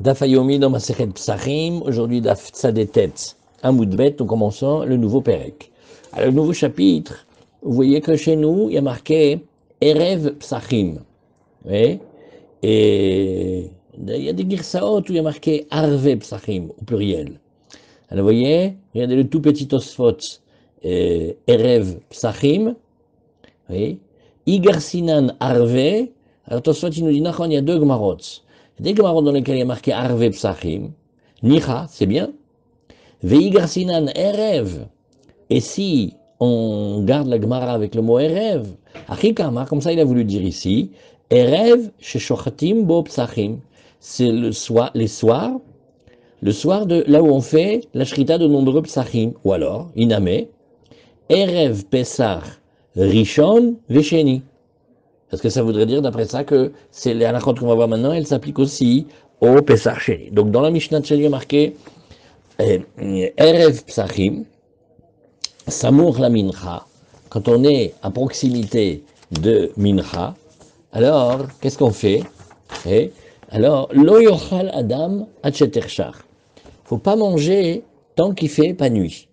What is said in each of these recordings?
Daf Hayomi dans Masechet Psachim, aujourd'hui Daf Tzadetet, Amoudbet, nous commençons le nouveau Perek. Alors, le nouveau chapitre, vous voyez que chez nous, il y a marqué Erev Psachim. Oui? Et il y a des girsaot où il y a marqué Arve Psachim, au pluriel. Alors, vous voyez, regardez le tout petit Tosfot, Erev Psachim, oui? Igar Sinan Arve. Alors, Tosfot, il nous dit, il y a deux Gmarot. Des Gemarot dans lesquels il y a marqué Arve Psachim, Nicha, c'est bien. Veigar Sinan Erev. Et si on garde la Gemara avec le mot Erev, Achikama, comme ça il a voulu dire ici, Erev Sheshochatim Bo Psachim. C'est le soir, les soirs, le soir de là où on fait la shrita de nombreux Psachim. Ou alors, Iname, Erev Pesach Rishon Vesheni. Parce que ça voudrait dire, d'après ça, que c'est les halachot qu'on va voir maintenant, elles s'appliquent aussi au Pesach Sheni. Donc, dans la Mishnah de Sheni, marqué Erev Psachim, Samour la Mincha, quand on est à proximité de Mincha, alors, qu'est-ce qu'on fait? Alors, Lo yochal Adam Hatcheterchar. Il ne faut pas manger tant qu'il fait pas nuit.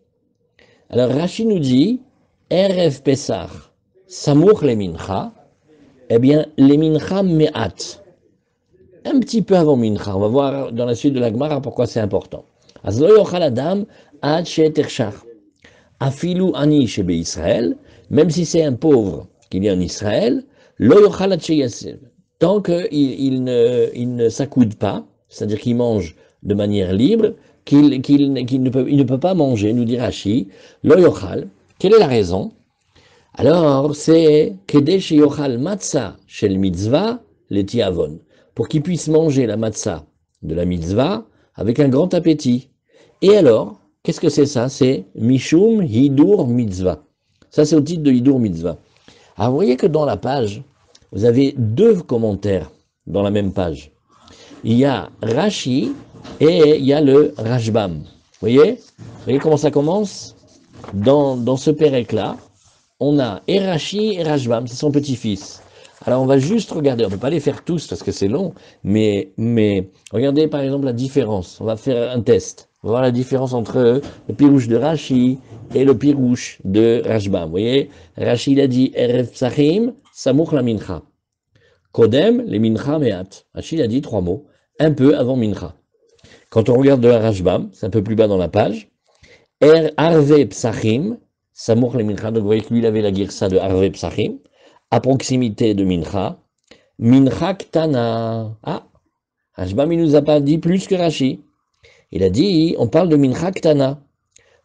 Alors, Rashi nous dit Erev Pesach, Samour le Mincha. Eh bien, les mincha me'at, un petit peu avant mincha, on va voir dans la suite de la Gemara pourquoi c'est important. Az lo yochal adam ad she'tershach. Afilu ani shebe Israël, même si c'est un pauvre qu'il est en Israël, lo yochal ad she'yasev. Tant qu'il ne s'accoude pas, c'est-à-dire qu'il mange de manière libre, qu'il ne peut pas manger, nous dit Rashi, lo yochal. Quelle est la raison? Alors, c'est Kedesh Yochal Matzah Shel Mitzvah Letiavon, pour qu'il puisse manger la matzah de la mitzvah avec un grand appétit. Et alors, qu'est-ce que c'est ça? C'est Mishum Hidur Mitzvah. Ça, c'est au titre de Hidur Mitzvah. Alors, vous voyez que dans la page, vous avez deux commentaires dans la même page. Il y a Rashi et il y a le Rashbam. Vous voyez comment ça commence? Dans ce pérec-là, on a Rashi et Rashbam, c'est son petit-fils. Alors on va juste regarder, on ne peut pas les faire tous parce que c'est long, mais regardez par exemple la différence. On va faire un test. On va voir la différence entre le pirouche de Rashi et le pirouche de Rashbam. Vous voyez, Rashi il a dit Erev Psachim, Samuch la Mincha. Kodem, les Mincha Meat. Rashi il a dit trois mots, un peu avant Mincha. Quand on regarde de la Rashbam, c'est un peu plus bas dans la page, Arve Psachim, Samour le Mincha, donc vous voyez que lui, il avait la girsa de Arve Psachim, à proximité de Mincha. Mincha Ktana. Ah, Rashbam, il nous a pas dit plus que Rashi. Il a dit, on parle de Mincha Ktana.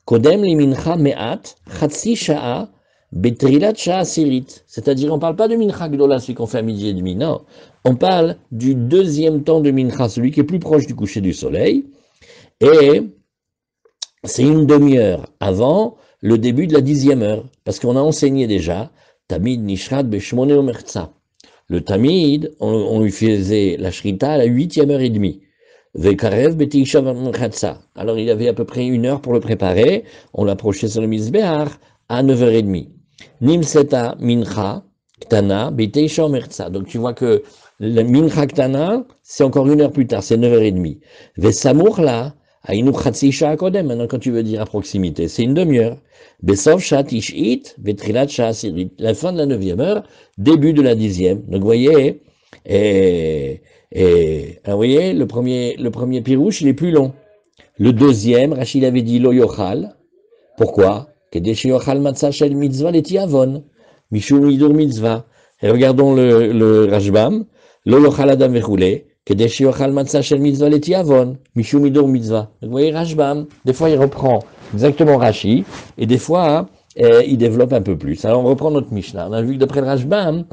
Kodem le Mincha Me'at, Chatsi Sha'a, Betrilat Sha'a Sirit. C'est-à-dire, on ne parle pas de Mincha Gdola, celui qu'on fait à midi et demi, non. On parle du deuxième temps de Mincha, celui qui est plus proche du coucher du soleil. Et c'est une demi-heure avant le début de la 10e heure, parce qu'on a enseigné déjà, Tamid Nishrat Beshmone Omertza. Le Tamid, on lui faisait la Shrita à la 8e heure et demie. Vekarev Betisha Merchatza. Alors il avait à peu près une heure pour le préparer, on l'approchait sur le Mizbeach à 9h30. Nimseta Mincha Ktana Betisha Omertza. Donc tu vois que le Mincha Ktana, c'est encore une heure plus tard, c'est 9h30. Vesamour là, maintenant, quand tu veux dire à proximité, c'est une demi-heure. Besov Shat Ishit, Vetrilat Shat Sirit. La fin de la 9e heure, début de la 10e. Donc, vous voyez, alors, vous voyez, le premier pirouche, il est plus long. Le deuxième, Rachid avait dit Lo Yochal. Pourquoi? Kedesh Yochal Matzah Shel Mitzvah Letiavon. Mishum Hidur Mitzvah. Et regardons le Rashbam. Lo Yochal Adam Vechoulé. Kedesh yochal matzah shel mitzvah letiavon, mishum hidur mitzvah. Vous voyez, Rashbam, des fois il reprend exactement Rashi, et des fois il développe un peu plus. Alors on reprend notre Mishnah. On a vu que d'après le Rashbam,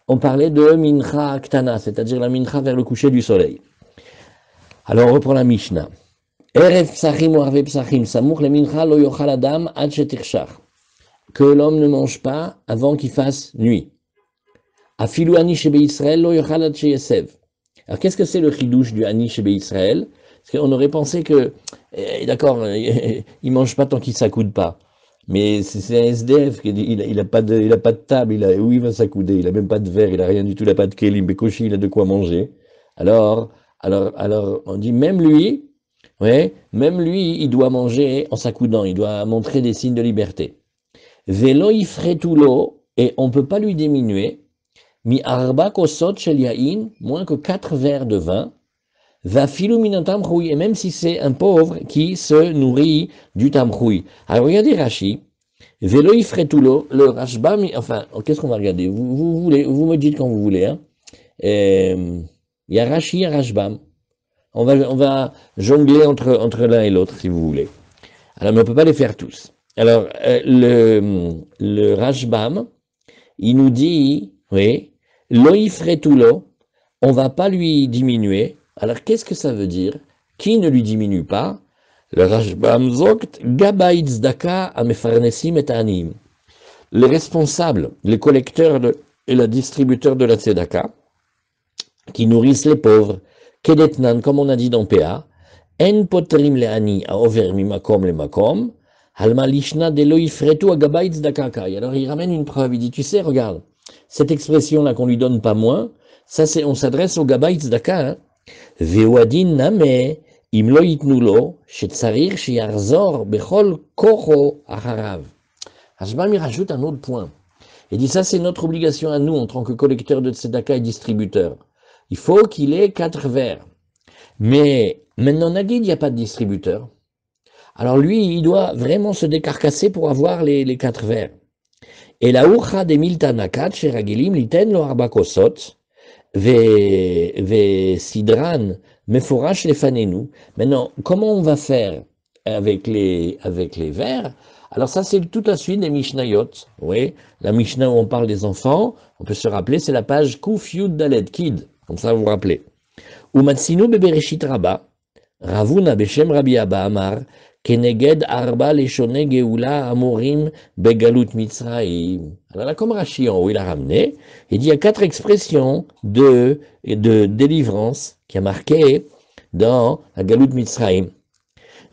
on parlait de mincha ktana, c'est-à-dire la mincha vers le coucher du soleil. Alors on reprend la Mishnah. Erev psachim ou arve psachim, samour le mincha lo yochal adam ad shetirshach. Que l'homme ne mange pas avant qu'il fasse nuit. Afilu ani shebe Israël lo yochal ad sheyesev. Alors, qu'est-ce que c'est le chidouche du Hani chez Israël? Parce qu'on aurait pensé que, d'accord, il ne mange pas tant qu'il ne s'accoude pas. Mais c'est un SDF, il n'a pas de table, où il va s'accouder? Il n'a même pas de verre, il n'a rien du tout, il n'a pas de kélim, Bekoshi, il a de quoi manger. Alors, Alors, on dit même lui, ouais, même lui, il doit manger en s'accoudant, il doit montrer des signes de liberté. Velo ifretulo, et on ne peut pas lui diminuer, mi arba kosot shel yain, moins que 4 verres de vin, va filou min tamchoui, et même si c'est un pauvre qui se nourrit du tamchoui. Alors regardez Rashi, velo ifretulo, le Rashbam, enfin, qu'est-ce qu'on va regarder? Vous me dites quand vous voulez, hein. Il y a Rashi, il y a Rashbam. On va jongler entre l'un et l'autre, si vous voulez. Alors, mais on ne peut pas les faire tous. Alors, le Rashbam, il nous dit, oui, loifretulo, on ne va pas lui diminuer. Alors, qu'est-ce que ça veut dire? Qui ne lui diminue pas? Le Rashbam zogt, gabay tzedaka amefarnesim et anim. Les responsables, les collecteurs et les distributeurs de la tzedaka, qui nourrissent les pauvres, kedetnan, comme on a dit dans PA, en potrim le ani a over mi makom le makom, halma lishna de lo ifretu agabay tzedakakai. Alors il ramène une preuve, il dit, tu sais, regarde, cette expression-là qu'on lui donne pas moins, ça c'est, on s'adresse au gabay tzedaka, hein. Vewadin name, im lo yitnulo, shetzarir shiarzor bechol kocho acharav. Hashbam, il rajoute un autre point. Il dit, ça c'est notre obligation à nous, en tant que collecteurs de tzedaka et distributeurs. Il faut qu'il ait 4 verres. Mais maintenant, Nagid, il n'y a pas de distributeur. Alors lui, il doit vraiment se décarcasser pour avoir les 4 verres. Et la urcha de miltanakat, chez Ragilim, liten lo arba kosot, ve sidran, meforash lefanenu. Maintenant, comment on va faire avec les verres? Alors ça, c'est toute la suite des Mishnayot. Oui, la Mishnah où on parle des enfants, on peut se rappeler, c'est la page Kuf Yud Dalet Kid. Comme ça, vous vous rappelez. Umatsinu bebereshit rabba, Ravuna beshem Rabbi Abba Amar, keneged arba leshone geula amorim begalut Mitzraim. Alors là, comme Rashi en haut, il a ramené, il dit il y a 4 expressions de délivrance qui a marqué dans la galut Mitzraim.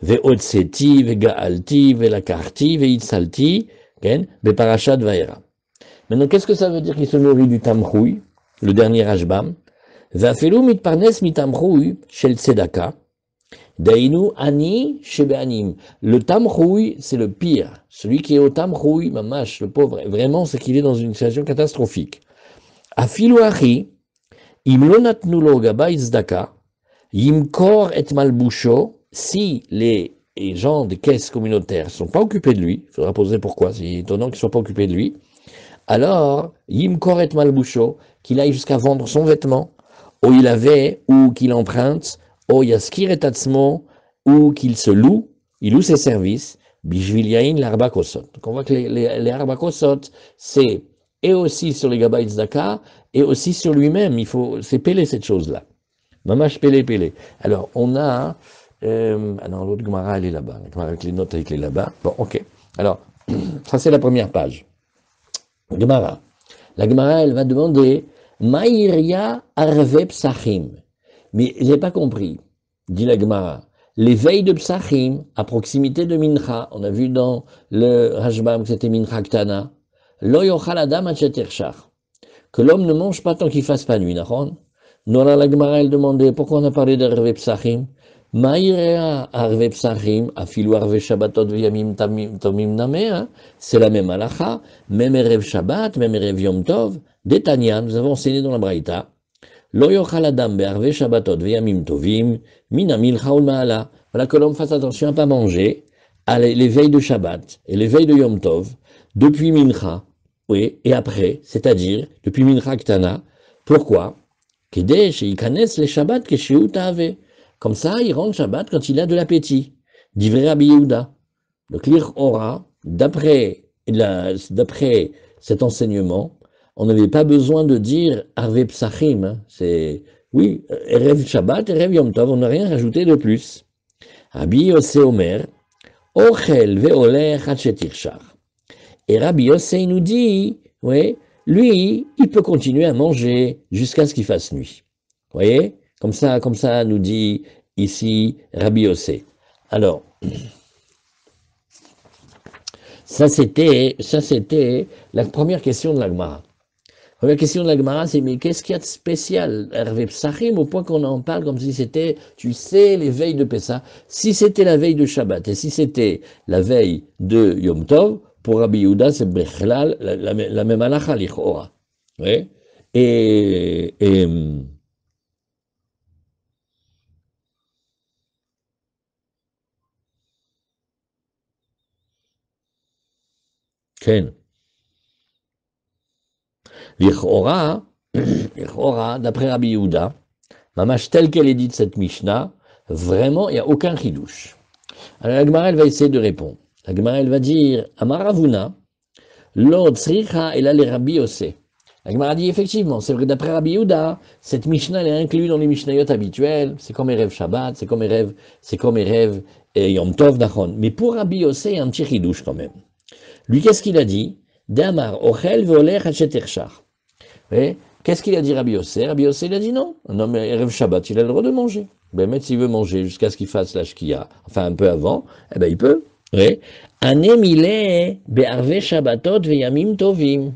Ve'otseti, ve'ga'alti, ve'lakarti, ve'itzalti, beparashat va'era. Maintenant, qu'est-ce que ça veut dire qu'il se nourrit du tamchoui, le dernier Rashbam? Va'afelu mitparnes mitamchoui shel tzedaka, dainu ani shebe'anim. Le tamchoui, c'est le pire. Celui qui est au tamchoui, mamash, le pauvre, vraiment, c'est qu'il est dans une situation catastrophique. Afilu achi, im lo natnu lo gabay tzedaka, yimkor et malbusho, si les gens des caisses communautaires ne sont pas occupés de lui, il faudra poser pourquoi, c'est étonnant qu'ils ne soient pas occupés de lui, alors, yimkor et malbusho, qu'il aille jusqu'à vendre son vêtement, ou il avait, ou qu'il emprunte, ou yaskir et atzmo, ou qu'il se loue, il loue ses services, bishvil yain l'arba kosot. Donc on voit que les arba kosot, c'est et aussi sur les gabay tzedaka, et aussi sur lui-même, c'est peler cette chose-là. Mamash peler. Alors, on a, non, l'autre Gemara, elle est là-bas, avec les notes, avec les là-bas. Bon, ok. Alors, ça c'est la première page. Gemara. La Gemara, elle va demander Maïria arve psachim. Mais j'ai pas compris, dit la Gemara. Les veilles de psachim, à proximité de Mincha, on a vu dans le Rashbam que c'était Mincha Ktana, lo yochal adam acheterchar, que l'homme ne mange pas tant qu'il fasse pas nuit, nachon. Nora la Gemara, elle demandait pourquoi on a parlé d'arve psachim. Maïrea arve psachim, afilu arve shabbatot v'yamim tomim nameh, c'est la même halacha, même erev shabbat, même erev yom tov, d'Etania, nous avons enseigné dans la Braïta, lo yochal adam be'arve shabbatot v'yamim tovim, min amilcha ul ma'ala. Voilà que l'homme fasse attention à ne pas manger à les veilles de Shabbat et les veilles de Yom Tov, depuis Mincha, oui, et après, c'est-à-dire depuis Mincha Ktana. Pourquoi? Kedei sheikanes les Shabbat keshehu ta'ave. Comme ça, il rentre Shabbat quand il a de l'appétit. Divrei Rabbi Yehuda. Le Klir Ora, d'après cet enseignement, on n'avait pas besoin de dire Arve Psachim. Hein. C'est, oui, Erev Shabbat, Erev Yom Tov, on n'a rien rajouté de plus. Rabbi Yossé Omer, Ochel ve'oler hatchetirchar. Et Rabbi Yossé nous dit, oui, lui, il peut continuer à manger jusqu'à ce qu'il fasse nuit. Vous voyez? Comme ça nous dit ici Rabbi Yossé. Alors, ça c'était la première question de la Gemara. La question de la Gemara, c'est mais qu'est-ce qu'il y a de spécial, Hervé Psachim, au point qu'on en parle comme si c'était, tu sais, les veilles de Pessah. Si c'était la veille de Shabbat et si c'était la veille de Yom Tov, pour Rabbi Yehuda, c'est Bechlal, la même halakha, l'Ichora. Oui. Et Ken. L'Ichora, d'après Rabbi Yehuda, Mamash telle qu'elle est dite cette Mishnah, vraiment, il n'y a aucun chidouche. Alors la Gemara, elle va essayer de répondre. La Gemara, elle va dire, Amaravuna, Lord Sricha et là les Rabbi Yossé. La Gemara dit effectivement, c'est vrai d'après Rabbi Yehuda, cette Mishnah elle est inclue dans les Mishnayot habituels, c'est comme Erev Shabbat, c'est comme Erev et Yom Tov Nachon. Mais pour Rabbi Yossé, il y a un petit chidouche quand même. Lui, qu'est-ce qu'il a dit? Damar, Ochel, Veoler, Hacheterchar. Qu'est-ce qu'il a dit Rabbi Yossé? Rabbi Yossé, il a dit non. Un homme Erev Shabbat, il a le droit de manger. Ben, mais s'il veut manger jusqu'à ce qu'il fasse la shkia, enfin un peu avant, eh ben il peut. Oui. Anemile be'arve Shabbatot ve'yamim tovim.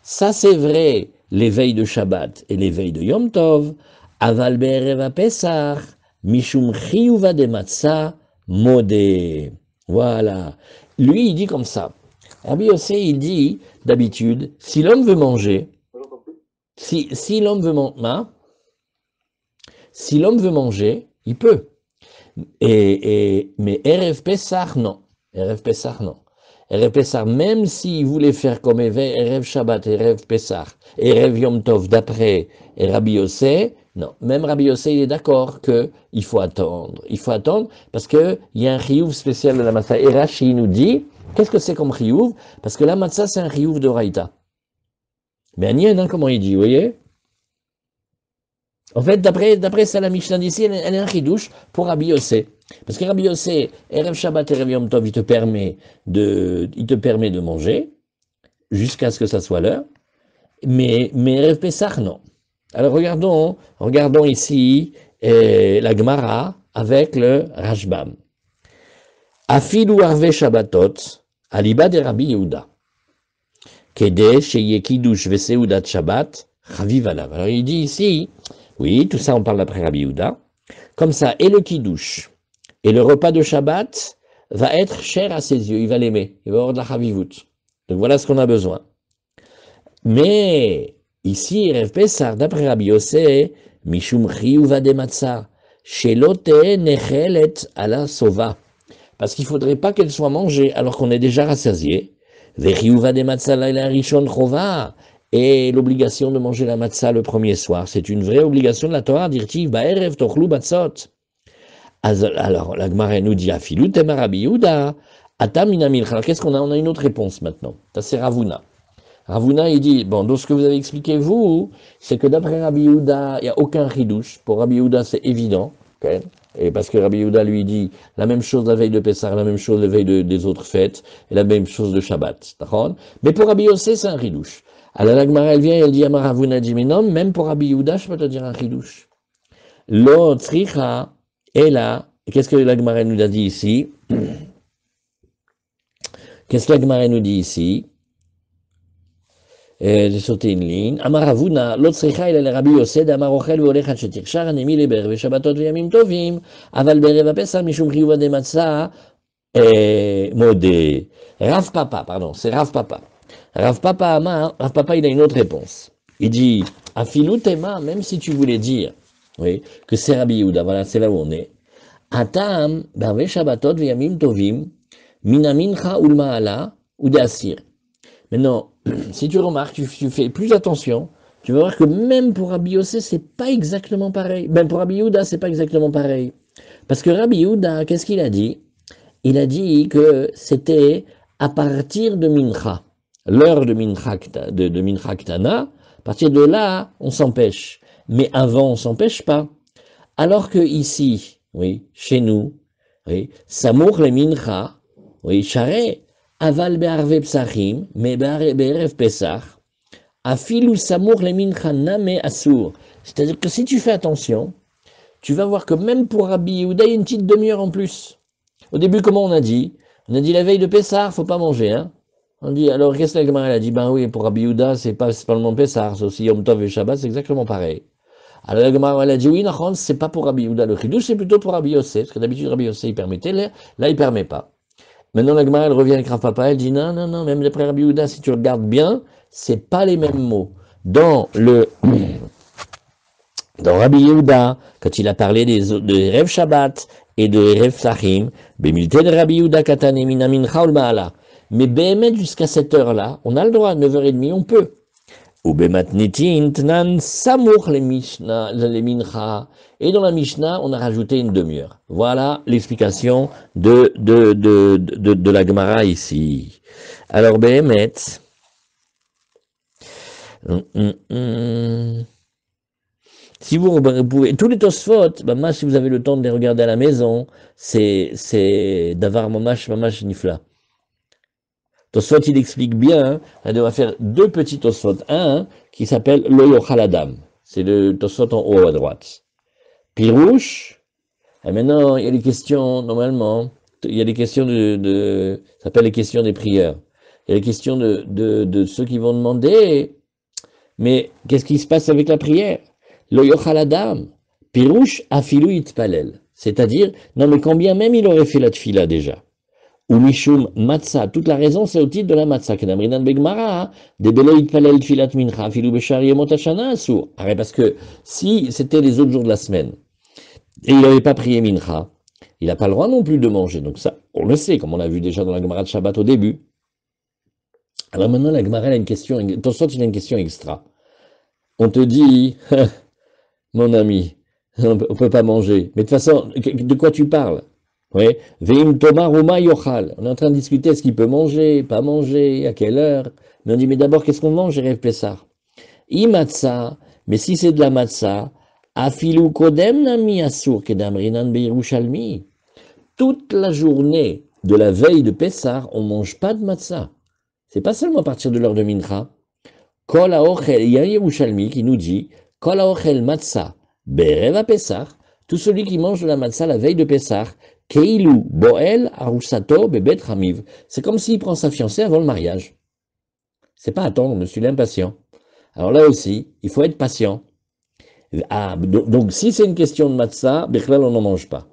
Ça c'est vrai, les veilles de Shabbat et les veilles de Yom Tov. Aval be'erev Pesach, mishum chiyuva de matzah modé. Voilà. Lui, il dit comme ça. Rabbi Yossé, il dit, d'habitude, si l'homme veut manger, si l'homme veut manger, si l'homme veut manger, il peut. Mais Erev Pesach, non. Erev Pesach, non. Erev Pesach, même s'il voulait faire comme Erev Shabbat, Erev Pesach, Erev Yom Tov, d'après Rabbi Yossé, non. Même Rabbi Yossé, il est d'accord qu'il faut attendre. Il faut attendre parce qu'il y a un chiyuv spécial de la matzah. Et Rashi nous dit, qu'est-ce que c'est comme chiyuv? Parce que la matzah, c'est un chiyuv de Raïta. Mais Agnan, comment il dit, vous voyez? En fait, d'après ça, la Mishnah d'ici, elle est un chidouche pour Rabbi Yossé. Parce que Rabbi Yossé, Erev Shabbat, Erev Yom Tov, il te permet de manger, jusqu'à ce que ça soit l'heure. Mais Erev Pesach, non. Alors regardons ici la Gemara avec le Rashbam. Afilu Arve Shabbatot, aliba de Rabbi Yehuda. Kede sheye kiddush veseudat Shabbat, chaviv alav. Alors il dit ici, oui, tout ça on parle d'après Rabbi Yehuda, comme ça, et le kiddush, et le repas de Shabbat va être cher à ses yeux, il va l'aimer, il va avoir de la chavivut. Donc voilà ce qu'on a besoin. Mais ici, Erev Pesach, d'après Rabbi Yossé, mishum chiyuva de matzah, shelote nechelet ala sova. Parce qu'il ne faudrait pas qu'elle soit mangée alors qu'on est déjà rassasié. Vechiyuva de matzah laila rishon chova. Et l'obligation de manger la matzah le premier soir, c'est une vraie obligation de la Torah, dirtiv ba'erev tochlu matzot. Alors, la Gemara nous dit, afilu tema Rabbi Yehuda, atam minamilcha. Alors, qu'est-ce qu'on a? On a une autre réponse maintenant. Ça, c'est Ravuna. Ravuna, il dit, bon, donc ce que vous avez expliqué, vous, c'est que d'après Rabbi Yehuda, il n'y a aucun chidouche. Pour Rabbi Yehuda, c'est évident. Okay? Et parce que Rabbi Yehuda lui dit la même chose la veille de Pessah, la même chose la veille des autres fêtes, et la même chose de Shabbat. Mais pour Rabbi Yossé, c'est un chidouche. Alors la Gemara, elle vient et elle dit, Amar Ravuna dit, mais non, même pour Rabbi Yehuda, je peux te dire un chidouche. Lo tzricha, et là, qu'est-ce que la Gemara nous a dit ici? Qu'est-ce que la Gemara nous dit ici? J'ai sauté une ligne. Amar Ravuna, lo tzricha, il est le Rabbi Yossé, d'Amar Ochel, ve'olech ad shetirchar, anemi leber, ve'shabbatot ve'yamim tovim, aval berev hapesach, mishum chiyuva de matzah, modé. Rav Papa, pardon, c'est Rav Papa. Rav Papa, il a une autre réponse. Il dit, afilu tema, même si tu voulais dire, oui, que c'est Rabbi Yehuda, voilà, c'est là où on est. Atam, barve shabbatot v'yamim tovim, minamincha ulmaala ou d'asir. Maintenant, si tu remarques, tu fais plus attention, tu vas voir que même pour Rabbi Yossé, c'est pas exactement pareil. Même pour Rabbi Yehuda, c'est pas exactement pareil. Parce que Rabbi Yehuda, qu'est-ce qu'il a dit? Il a dit que c'était à partir de Mincha, l'heure de Mincha Ktana, à partir de là, on s'empêche. Mais avant, on s'empêche pas. Alors que ici, oui, chez nous, oui, Samour le Mincha, oui, Charé, Aval be'arve psachim, mais be'erev Pesach, Afilu Samour le Mincha name asur. C'est-à-dire que si tu fais attention, tu vas voir que même pour Rabbi Yehuda, il y a une petite demi-heure en plus. Au début, comment on a dit? On a dit la veille de Pessah, faut pas manger, hein. On dit, alors qu'est-ce que la Gemara elle a dit? Ben oui, pour Rabbi Yehuda, c'est pas seulement Pessah, c'est aussi Yom Tov et Shabbat, c'est exactement pareil. Alors la Gemara elle a dit, oui, Nachon, c'est pas pour Rabbi Yehuda, le Chidouche, c'est plutôt pour Rabbi Yossé, parce que d'habitude Rabbi Yossé il permettait, là il permet pas. Maintenant la Gemara elle revient avec Rav Papa, elle dit, non, non, non, même d'après Rabbi Yehuda, si tu regardes bien, c'est pas les mêmes mots. Dans Rabbi Yehuda, quand il a parlé de Rev Shabbat et de Rev Sachim, Bemilte de Rabbi Yehuda Katane Minamin Chaul Maala. Mais Behemet jusqu'à cette heure-là, on a le droit, à 9h30, on peut. Ou Bematnitin Tnan Samour les Mishnah, les Mincha. Et dans la Mishnah, on a rajouté une demi-heure. Voilà l'explication de la Gemara ici. Alors Behemet. Si vous pouvez, tous les Tosfot, bah, moi, si vous avez le temps de les regarder à la maison, c'est Davar Mamash Nifla. Tosfot, il explique bien, on va faire deux petits Tosfot. Un qui s'appelle Lo Yochal Adam. C'est le Tosfot en haut à droite. Pirouche. Et maintenant, il y a les questions, normalement, il y a les questions ça s'appelle les questions des prières. Il y a les questions de ceux qui vont demander, mais qu'est-ce qui se passe avec la prière? Lo yochal adam, pirouche afilu itpalel. C'est-à-dire, non mais combien même il aurait fait la tfila déjà. Ou mishum matzah, toute la raison c'est au titre de la matzah. Kedamrinan begmara, debele itpalel tfilat mincha, afilu beshar yemot hashana asur. Parce que si c'était les autres jours de la semaine, et il n'avait pas prié mincha, il n'a pas le droit non plus de manger. Donc ça, on le sait, comme on l'a vu déjà dans la Gemara de Shabbat au début. Alors maintenant, la Gemara a une question, Tosfot il a une question extra. On te dit, mon ami, on ne peut pas manger. Mais de toute façon, de quoi tu parles? Oui. Veim Toma Roma Yochal. On est en train de discuter est-ce qu'il peut manger, pas manger, à quelle heure. Mais on dit, mais d'abord, qu'est-ce qu'on mange, Erev Pessah? Imatsa, mais si c'est de la matza, afilu kodem nami asur kedam rinan beirushalmi. Toute la journée de la veille de Pessah, on ne mange pas de matza. C'est pas seulement à partir de l'heure de Mincha. Kol haochel, il y a un Yerushalmi qui nous dit Kol haochel matzah bereva Pessah, tout celui qui mange de la matzah la veille de Pessah, keilu boel arusato bebet ramiv. C'est comme s'il prend sa fiancée avant le mariage. C'est pas attendre, monsieur l'impatient. Alors là aussi, il faut être patient. Ah, donc si c'est une question de matzah, Bechlal on n'en mange pas.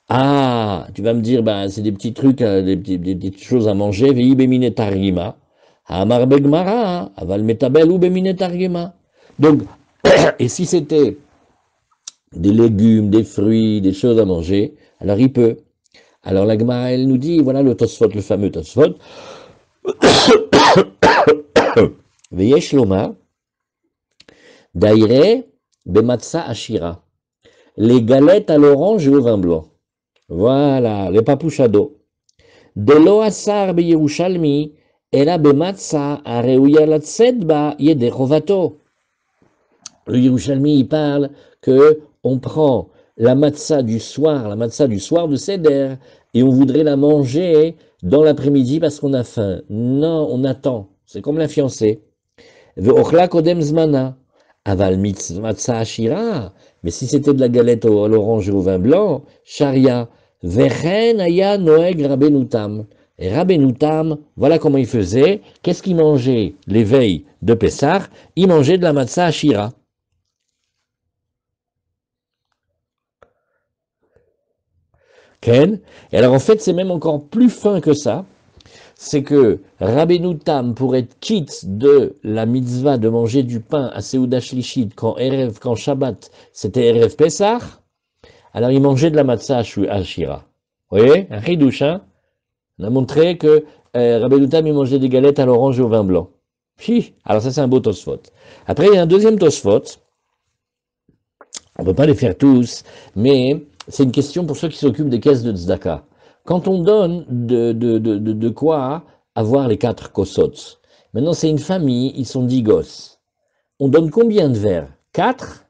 Ah, tu vas me dire, ben, c'est des petits trucs, des petites choses à manger, vei bemine targima. Amar begmara, aval metabel ou bemine targima. Donc, et si c'était des légumes, des fruits, des choses à manger, alors il peut. Alors la Gemara, elle nous dit, voilà le Tosfot, le fameux Tosfot. Veyesh lomar, daire bematsa ashira. Les galettes à l'orange et au vin blanc. Voilà, les papouchados. De lo asar beyerushalmi, ela bematsa areuya latsedba yederovato. Le Yerushalmi, il parle que on prend la matzah du soir de Seder, et on voudrait la manger dans l'après-midi parce qu'on a faim. Non, on attend. C'est comme la fiancée. Ve'ochla kodem zmana. Aval matzah ashira. Mais si c'était de la galette à l'orange et au vin blanc, sharia. Vechen aya noeg Rabbeinu Tam. Et Rabbeinu Tam, voilà comment il faisait. Qu'est-ce qu'il mangeait les veilles de Pessah? Il mangeait de la matzah ashira. Ken. Et alors en fait, c'est même encore plus fin que ça. C'est que Rabbeinu Tam, pour être quitte de la mitzvah de manger du pain à Seuda Shlishit, quand Shabbat, c'était Erev Pessah, alors il mangeait de la matzah ashira. Vous voyez, un chidouche, hein? On a montré que Rabbeinu Tam, il mangeait des galettes à l'orange et au vin blanc. Alors ça, c'est un beau Tosfot. Après, il y a un deuxième Tosfot. On ne peut pas les faire tous, mais c'est une question pour ceux qui s'occupent des caisses de tzedaka. Quand on donne de quoi avoir les 4 kosot, maintenant c'est une famille, ils sont 10 gosses. On donne combien de verres? 4?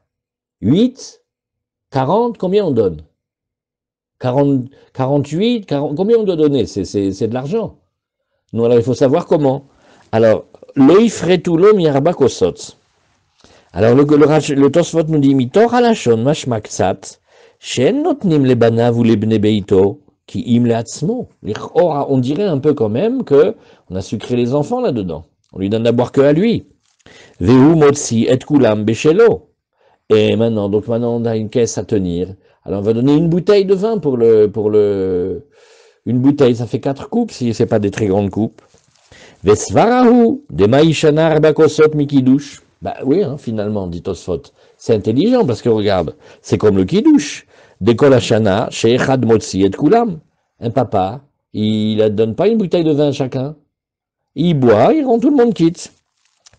8? 40? Combien on donne? 40, 48? 40, combien on doit donner? C'est de l'argent. Non, alors il faut savoir comment. Alors, loifretulo miarba kosot. Alors le Tosfot nous dit Mitor halashon mashma ktsat shen notnim lebanav ou lebne beito qui im leatzmo. On dirait un peu quand même que on a sucré les enfants là-dedans. On lui donne à boire que à lui. Vehu motzi et kulam beshelo. Et maintenant, on a une caisse à tenir. Alors on va donner une bouteille de vin une bouteille, ça fait 4 coupes si c'est pas des très grandes coupes. Vesvarahu, de maïshana arbakosot mikidush. Bah oui, hein, finalement, dit Tosfot. C'est intelligent parce que regarde, c'est comme le kiddush. Dekol hashana, she'echad motzi et kulam. Un papa, il ne donne pas une bouteille de vin à chacun. Il boit, il rend tout le monde quitte.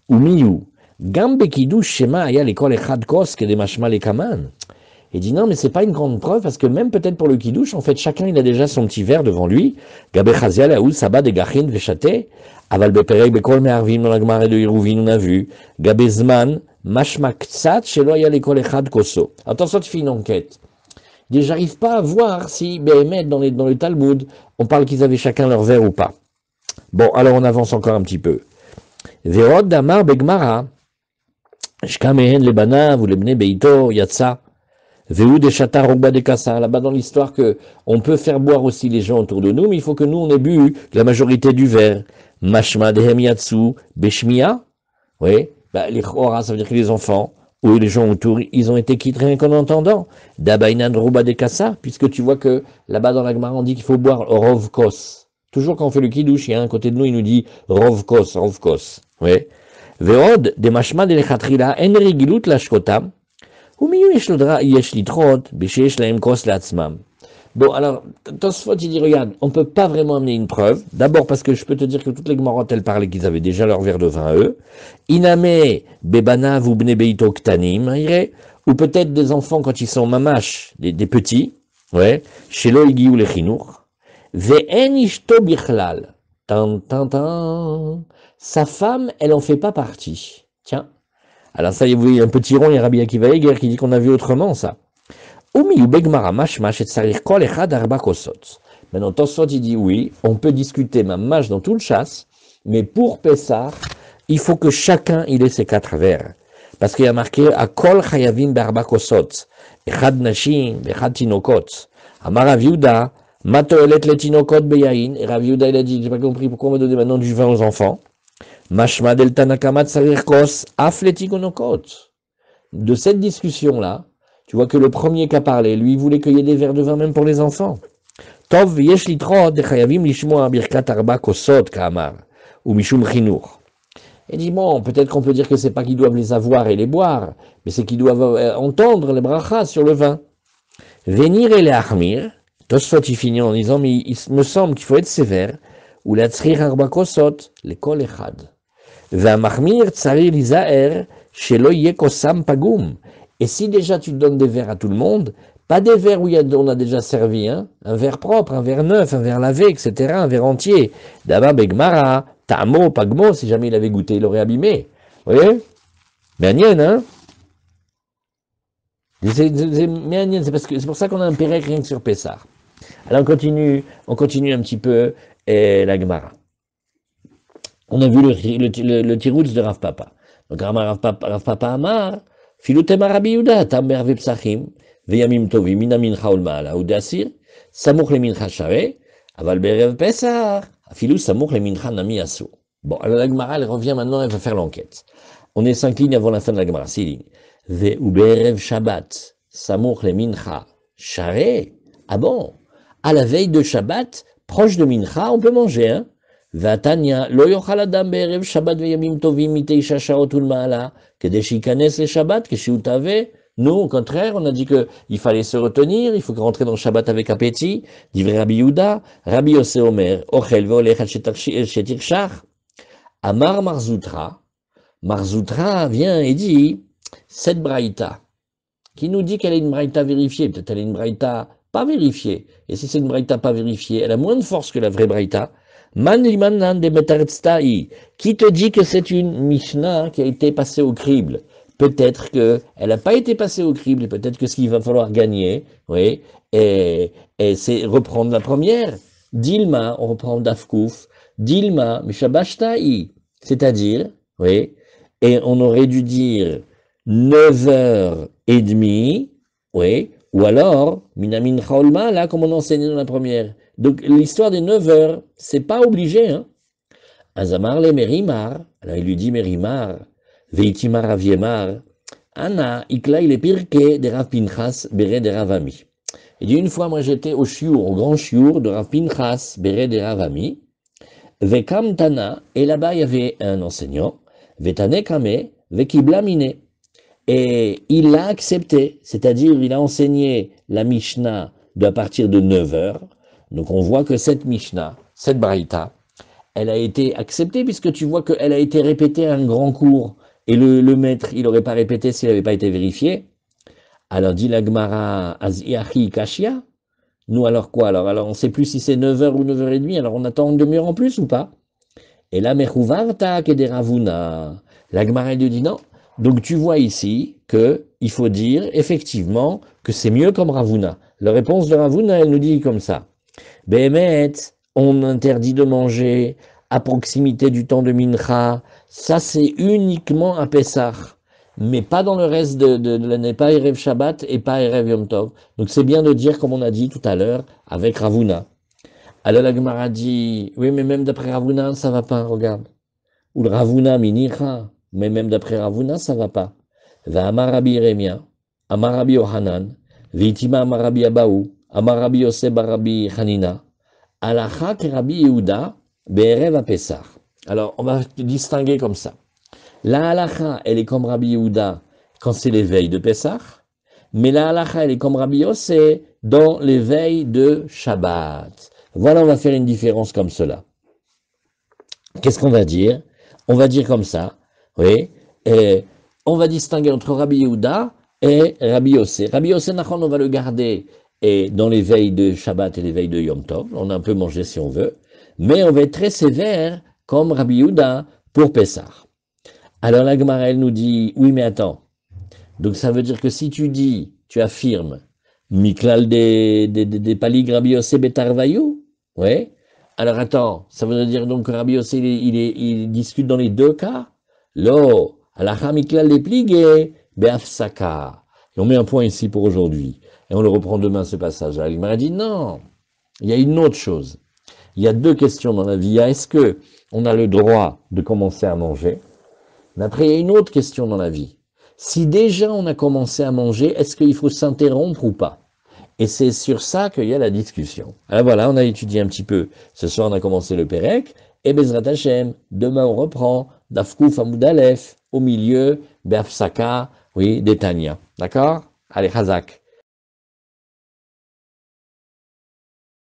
Ou miyu. Gambe kiddush shema aya lekol echad kos ke de mashma lekaman. Il dit non, mais c'est pas une grande preuve parce que même peut-être pour le kiddush, en fait, chacun il a déjà son petit verre devant lui. Gabe chazial aoul sabbat de gachin vechate. Aval beperek bekol me'arvim dans la Gemara de Yeruvin, on a vu. Gabe zman mashma ktsat shelo aya lekol echad koso. Attention, tu fais une enquête. Il dit j'arrive pas à voir si Béhémet dans le Talmud, on parle qu'ils avaient chacun leur verre ou pas. Bon, alors on avance encore un petit peu. Ve'od damar begmara shka mehen lebanav ou lebne beito yatsa. Véou des chata rogba des kassa, là-bas dans l'histoire que on peut faire boire aussi les gens autour de nous, mais il faut que nous on ait bu la majorité du verre. Mashma dehem yatsu beshmia, oui, bah, les chora, ça veut dire que les enfants, ou les gens autour, ils ont été quittés rien qu'en entendant. Dabainan rogba des kassa, puisque tu vois que là-bas dans la Gemara on dit qu'il faut boire rovkos. Toujours quand on fait le kiddush, il y a un côté de nous, il nous dit rovkos, oui. Veod des mashma de lechatrila en rigilut lashkotam. Bon, alors, Tosfot, il dit, regarde, on ne peut pas vraiment amener une preuve. D'abord parce que je peux te dire que toutes les Gemorot, elles parlaient qu'ils avaient déjà leur verre de vin, eux. Iname, bebana, ou bnebeito ktanim, ou peut-être des enfants quand ils sont mamash, des petits, ouais, chez l'oigi ou les chinour. Ve'en ishto bichlal. Sa femme, elle en fait pas partie. Tiens. Alors ça, vous voyez, un petit rond, il y a Rabbi Akiva Eger qui dit qu'on a vu autrement ça. Maintenant, Tosfot, il dit oui, on peut discuter mamash dans tout le chasse, mais pour Pessah, il faut que chacun il ait ses 4 verres. Parce qu'il y a marqué Akol chayavim be'arba kosot, echad nashim, echad tinokot. Amar Rav Yehuda, matoelet le tinokot beyain. Et Rav Yehuda, il a dit, j'ai pas compris pourquoi on va donner maintenant du vin aux enfants. Mashma del Tanakamat Sarirkos Afletikonokot. De cette discussion-là, tu vois que le premier qui a parlé, lui, il voulait qu'il y ait des verres de vin même pour les enfants. Tov yesh litrot de chayavim lishmoa birkat arba kosot ka'amar ou mishum chinour. Il dit bon, peut-être qu'on peut dire que c'est pas qu'ils doivent les avoir et les boire, mais c'est qu'ils doivent entendre les brachas sur le vin. Venir et les achmir. Tosfot il finit en disant mais il me semble qu'il faut être sévère. Ou la tzrir arba kosot le kol echad. V'amachmir tsarir lizaer shelo yeh kosam pagum. Et si déjà tu donnes des verres à tout le monde, pas des verres où on a déjà servi, hein, un verre propre, un verre neuf, un verre lavé, etc., un verre entier. D'abord begmara, tamo, pagmo, si jamais il avait goûté, il aurait abîmé. Vous voyez? Mianien, hein? C'est pour ça qu'on a un pérec rien que sur Pessah. Alors on continue un petit peu la Gemara. On a vu le tirouts de Rav Papa. Donc Rav Papa Amar, Filutema Rabbi Yehuda, Tamer vepsachim, veyamim tovim, mina mincha ulmaala, udasir, samuch le mincha share, aval berev pesach, afilou samuch le mincha nami asu. Bon, alors la Gemara, elle revient maintenant, elle va faire l'enquête. On est 5 lignes avant la fin de la Gemara, 6 lignes. Ve uberev Shabbat, samuch le mincha share. Ah bon? À la veille de Shabbat, proche de mincha, on peut manger, hein? Vatania, lo yochal adam be'erev Shabbat ve'yamim tovim miteisha shaot ulmaala, kede shikanes le Shabbat, que shiutave. Nous, au contraire, on a dit que il fallait se retenir, il faut rentrer dans le Shabbat avec appétit. Dit Rabbi Yehuda, Rabbi Yosef Omer, ochel ve'olech al shetirshach. Amar Marzoutra. Marzoutra vient et dit, cette braïta, qui nous dit qu'elle est une braïta vérifiée, peut-être elle est une braïta pas vérifiée. Et si c'est une braïta pas vérifiée, elle a moins de force que la vraie braïta. Man limanan de metaretztai, qui te dit que c'est une Mishnah qui a été passée au crible. Peut-être qu'elle n'a pas été passée au crible, et peut-être que ce qu'il va falloir gagner, oui, et c'est reprendre la première. Dilma, on reprend Dafkouf, Dilma, Mishabashtai, c'est-à-dire, oui, et on aurait dû dire 9h30, oui, Ou alors, Minamin Chaolma, là, comme on enseignait dans la première. Donc, l'histoire des 9 heures, c'est pas obligé, hein. Azamar le Merimar, alors il lui dit Merimar, Veitimar Aviemar, Anna, Ikla, il est pirke de Rav Pinchas, Bere de Ravami. Il dit une fois, moi j'étais au shiur, au grand shiur de Rav Pinchas, Bere de Ravami, Vekam Tana, et là-bas il y avait un enseignant, Vetane Kame, Vekibla Mine. Et il l'a accepté, c'est-à-dire il a enseigné la Mishnah à partir de 9 heures. Donc on voit que cette Mishnah, cette Braïta, elle a été acceptée puisque tu vois qu'elle a été répétée à un grand cours. Et le maître, il n'aurait pas répété s'il n'avait pas été vérifié. Alors dit la Gemara, Aziachi Kashia. Nous alors quoi alors on ne sait plus si c'est 9 heures ou 9h30, alors on attend une demi-heure en plus ou pas? Et là, Mechuvarta Kederavuna. La Gemara lui dit non. Donc tu vois ici qu'il faut dire effectivement que c'est mieux comme Ravuna. La réponse de Ravuna, elle nous dit comme ça. Behemet, on interdit de manger à proximité du temps de Mincha. Ça, c'est uniquement à Pessah. Mais pas dans le reste de l'année, pas Erev Shabbat et pas Erev Yom Tov. Donc c'est bien de dire, comme on a dit tout à l'heure, avec Ravuna. Alors la Gemara dit, oui, mais même d'après Ravuna, ça va pas, regarde. Ou le Ravuna minicha, mais même d'après Ravuna, ça va pas. Va Amarabi Yeremia, Amarabi Yohanan, Vitima Amarabi Abaou, Amarabi Yosef Barabi Hanina, Alacha Kerabi Yehuda, Be'erev Pesach. Alors, on va distinguer comme ça. La halacha, elle est comme Rabbi Yehuda quand c'est l'éveil de Pesach, mais la halacha, elle est comme Rabbi Yosef dans l'éveil de Shabbat. Voilà, on va faire une différence comme cela. Qu'est-ce qu'on va dire? On va dire comme ça, oui, et on va distinguer entre Rabbi Yehuda et Rabbi Yosef. Rabbi Yosef, on va le garder et dans les veilles de Shabbat et les veilles de Yom Tov. On a un peu mangé si on veut, mais on va être très sévère comme Rabbi Yehuda pour Pessah. Alors la Gemara, elle nous dit, oui mais attends, donc ça veut dire que si tu dis, tu affirmes, Miklal des palig Rabbi Yosef betarvayou, ouais. Alors attends, ça veut dire donc que Rabbi Yosef, il discute dans les deux cas? Lo, alacha miklal des pligé, beafsaka. Et on met un point ici pour aujourd'hui. Et on le reprend demain ce passage. Il m'a dit non, il y a une autre chose. Il y a deux questions dans la vie. Il y a est-ce que on a le droit de commencer à manger? Mais après, il y a une autre question dans la vie. Si déjà on a commencé à manger, est-ce qu'il faut s'interrompre ou pas? Et c'est sur ça qu'il y a la discussion. Alors voilà, on a étudié un petit peu. Ce soir, on a commencé le Pérec. Et Bezrat Hashem, demain on reprend. Dafkouf Amoud Aleph, au milieu, Beafsaka, oui, Détania. D'accord? Allez, Chazak.